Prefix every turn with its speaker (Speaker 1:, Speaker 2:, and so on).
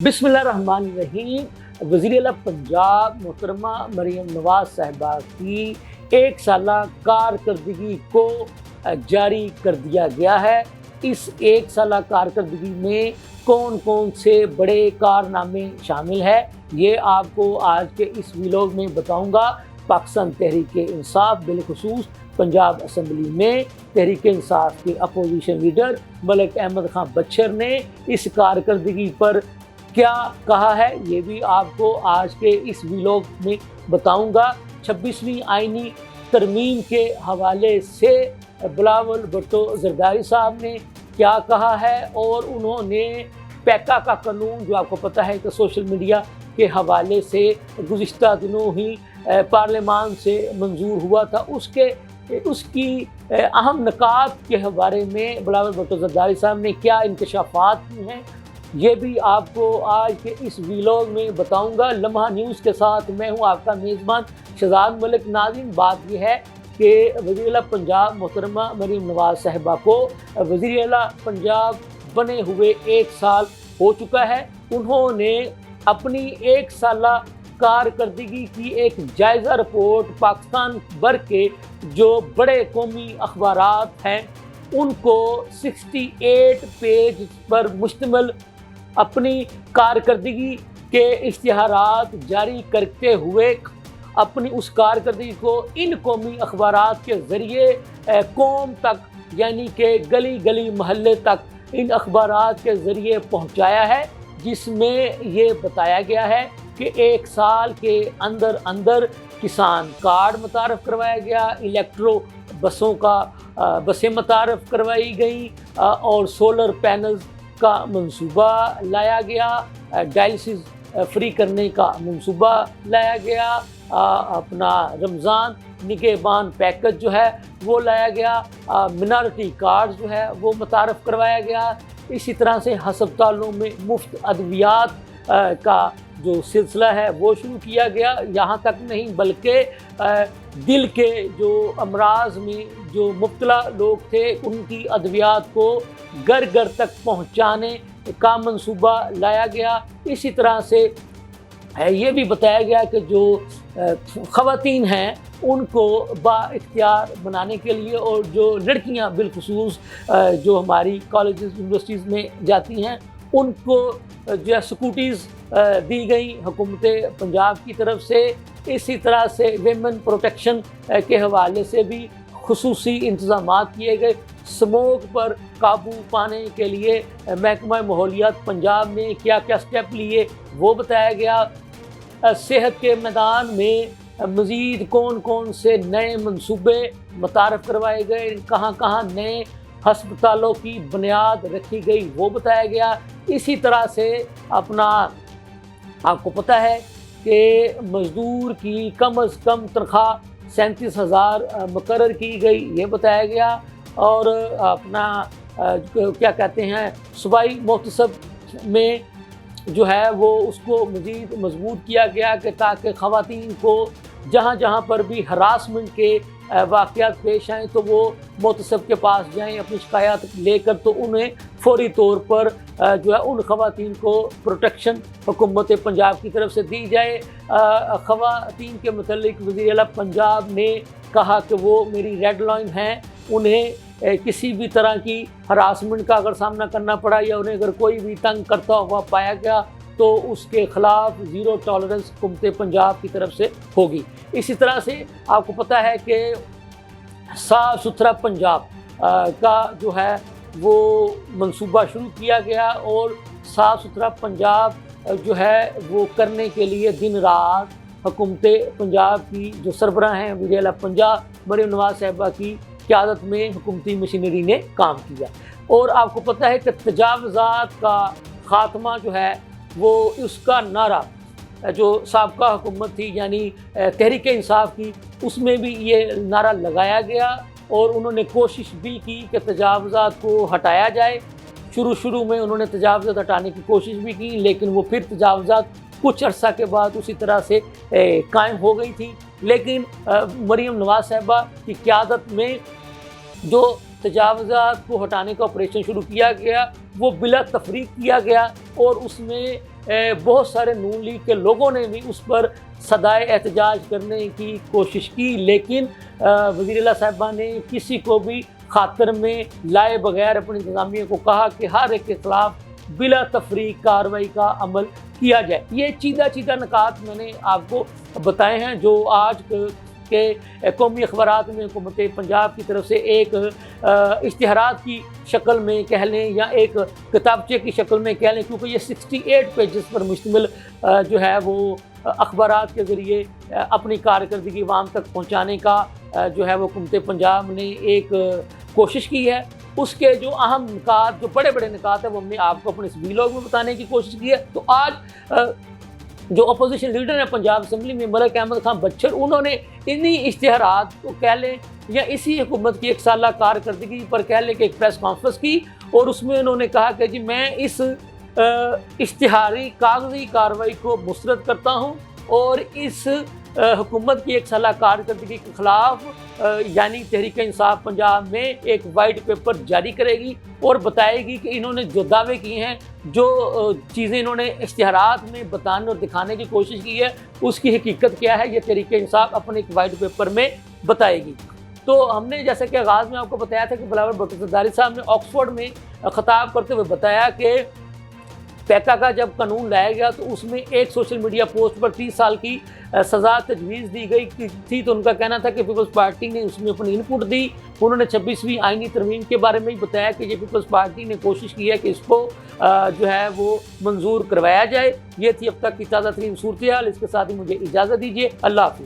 Speaker 1: बिस्मिल्लाहिर्रहमानिर्रहीम। वज़ीर-ए-आला पंजाब मोहतरमा मरीम नवाज़ साहिबा की एक साला कारकर्दगी को जारी कर दिया गया है। इस एक साला कारकर्दगी में कौन कौन से बड़े कारनामे शामिल है, ये आपको आज के इस व्लॉग में बताऊंगा। पाकिस्तान तहरीक-ए-इंसाफ बिलखुसूस पंजाब असम्बली में तहरीक-ए-इंसाफ के अपोजिशन लीडर मलिक अहमद खां बच्छर ने इस कारकर्दगी पर क्या कहा है, ये भी आपको आज के इस व्लॉग में बताऊंगा। 26वीं आईनी तरमीम के हवाले से बिलावल भुट्टो जरदारी साहब ने क्या कहा है, और उन्होंने पैका का कानून, जो आपको पता है कि सोशल मीडिया के हवाले से गुज़िश्ता दिनों ही पार्लियामान से मंजूर हुआ था, उसकी अहम निकात के बारे में बिलावल भुट्टो जरदारी साहब ने क्या इंकशाफात की हैं, ये भी आपको आज के इस व्लॉग में बताऊंगा। लम्हा न्यूज़ के साथ मैं हूं आपका मेज़बान शहजाद मलिक। नाज़रीन, बात यह है कि वज़ीर-ए-आला पंजाब मोहतरमा मरीम नवाज़ साहिबा को वज़ीर-ए-आला पंजाब बने हुए एक साल हो चुका है। उन्होंने अपनी एक साला कारकर्दगी की एक जायज़ा रिपोर्ट पाकिस्तान भर के जो बड़े कौमी अखबारात हैं उनको 68 पेज पर मुश्तमिल अपनी कारकर्दगी के इश्तिहारात जारी करते हुए अपनी उस कारकर्दगी को इन कौमी अखबारात के ज़रिए कौम तक, यानी कि गली गली महल्ले तक इन अखबारात के ज़रिए पहुंचाया है, जिसमें ये बताया गया है कि एक साल के अंदर अंदर किसान कार्ड मुतारफ़ करवाया गया, इलेक्ट्रो बसें मुतारफ़ करवाई गई, और सोलर पैनल्स का मंसूबा लाया गया, डायलिसिस फ्री करने का मंसूबा लाया गया, अपना रमज़ान निगहबान पैकेज जो है वो लाया गया, मिनॉरिटी कार्ड जो है वो मुतारफ़ करवाया गया। इसी तरह से हस्पतालों में मुफ्त अद्वियात का जो सिलसिला है वो शुरू किया गया। यहाँ तक नहीं बल्कि दिल के जो अमराज में जो मुब्तला लोग थे उनकी अद्वियात को घर घर तक पहुँचाने का मंसूबा लाया गया। इसी तरह से ये भी बताया गया कि जो ख़वातीन हैं उनको बाइख्तियार बनाने के लिए, और जो लड़कियां बिलखुसूस जो हमारी कॉलेजेस यूनिवर्सिटीज़ में जाती हैं उनको जो है स्कूटीज़ दी गई हुकूमत पंजाब की तरफ से। इसी तरह से वेमेन प्रोटेक्शन के हवाले से भी खुसूसी इंतज़ामात किए गए। स्मोक पर काबू पाने के लिए महकमा माहौलियात पंजाब ने क्या क्या स्टेप लिए वो बताया गया। सेहत के मैदान में मज़ीद कौन कौन से नए मंसूबे मुतारफ़ करवाए गए, कहाँ कहाँ नए हस्पतालों की बुनियाद रखी गई वो बताया गया। इसी तरह से अपना आपको पता है कि मज़दूर की कम अज़ कम तनख्वाह 37,000 मुकर्रर की गई, ये बताया गया। और अपना क्या कहते हैं, सूबाई मोहतसब में जो है वो उसको मज़ीद मजबूत किया गया कि ताकि ख़वातीन को जहाँ जहाँ पर भी हरासमेंट के वाक़यात पेश आएँ तो वो मोहतसब के पास जाएँ अपनी शिकायत लेकर, तो उन्हें फ़ौरी तौर पर जो है उन ख़वातीन को प्रोटेक्शन हुकूमत पंजाब की तरफ से दी जाए। ख़वातीन के मतलब वज़ीर-ए-आला पंजाब ने कहा कि वो मेरी रेड लाइन हैं, उन्हें किसी भी तरह की हरासमेंट का अगर सामना करना पड़ा या उन्हें अगर कोई भी तंग करता हुआ पाया गया तो उसके ख़िलाफ़ ज़ीरो टॉलरेंस हुकूमत पंजाब की तरफ से होगी। इसी तरह से आपको पता है कि साफ़ सुथरा पंजाब का जो है वो मंसूबा शुरू किया गया, और साफ़ सुथरा पंजाब जो है वो करने के लिए दिन रात हुकूमत पंजाब की जो सरबराह हैं वज़ीर-ए-आला पंजाब मरीम नवाज़ साहिबा की क़यादत में हुकूमती मशीनरी ने काम किया। और आपको पता है कि तजावुज़ात का ख़ात्मा जो है वो उसका नारा जो साबका हुकूमत थी यानी तहरीक-ए-इंसाफ की, उसमें भी ये नारा लगाया गया, और उन्होंने कोशिश भी की कि तजावुज़ात को हटाया जाए। शुरू में उन्होंने तजावुज़ात हटाने की कोशिश भी की, लेकिन वो फिर तजावुज़ात कुछ अर्सा के बाद उसी तरह से कायम हो गई थी। लेकिन मरीम नवाज़ साहिबा की क़यादत में जो तजावुज़ात को हटाने का ऑपरेशन शुरू किया गया वो बिला तफरीक किया गया, और उसमें بہت سارے نون لیگ کے لوگوں نے بھی اس پر صدائے احتجاج کرنے کی کوشش کی، لیکن وزیر اعلیٰ صاحبہ نے کسی کو بھی خاطر میں لائے بغیر اپنی انتظامیہ کو کہا کہ ہر ایک کے خلاف بلا تفریق کارروائی کا عمل کیا جائے۔ یہ چیدہ نکات میں نے آپ کو بتائے ہیں جو آج کے قومی اخبارات میں حکومت پنجاب کی طرف سے ایک اشتہارات کی شکل میں کہہ لیں یا ایک کتابچے کی شکل میں کہہ لیں، کیونکہ یہ 68 پیجز پر مشتمل جو ہے وہ اخبارات کے ذریعے اپنی کارکردگی عوام تک پہنچانے کا جو ہے وہ حکومت پنجاب نے ایک کوشش کی ہے۔ اس کے جو اہم نکات، جو بڑے نکات ہیں، وہ ہم نے آپ کو اپنے اس ویلاگ میں بتانے کی کوشش کی ہے۔ تو آج جو اپوزیشن لیڈر ہیں پنجاب اسمبلی میں ملک احمد خان بچر، انہوں نے انہی اشتہارات کو کہہ لیں یا اسی حکومت کی ایک سالہ کارکردگی پر کہہ لیں کہ ایک پریس کانفرنس کی، اور اس میں انہوں نے کہا کہ جی میں اس اشتہاری کاغذی کارروائی کو مسترد کرتا ہوں اور اس حکومت کی ایک سالہ کارکردگی کے خلاف یعنی تحریک انصاف پنجاب میں ایک وائٹ پیپر جاری کرے گی اور بتائے گی کہ انہوں نے جو دعوے کیے ہیں، جو چیزیں انہوں نے اشتہارات میں بتانے اور دکھانے کی کوشش کی ہے، اس کی حقیقت کیا ہے، یہ تحریک انصاف اپنے ایک وائٹ پیپر میں بتائے گی۔ تو ہم نے جیسے کہ آغاز میں آپ کو بتایا تھا کہ بلاول بھٹو زرداری صاحب نے آکسفورڈ میں خطاب کرتے ہوئے بتایا کہ پیکا کا جب قانون لایا گیا تو اس میں ایک سوشل میڈیا پوسٹ پر 30 سال کی سزا تجویز دی گئی تھی، تو ان کا کہنا تھا کہ پیپلز پارٹی نے اس میں اپنی انپٹ دی۔ انہوں نے 26ویں آئینی ترمیم کے بارے میں بھی بتایا کہ یہ پیپلز پارٹی نے کوشش کی ہے کہ اس کو جو ہے وہ منظور کروایا جائے۔ یہ تھی اب تک کی تازہ ترین صورتحال، اس کے ساتھ ہی مجھے اجازت دیجیے، اللہ حافظ۔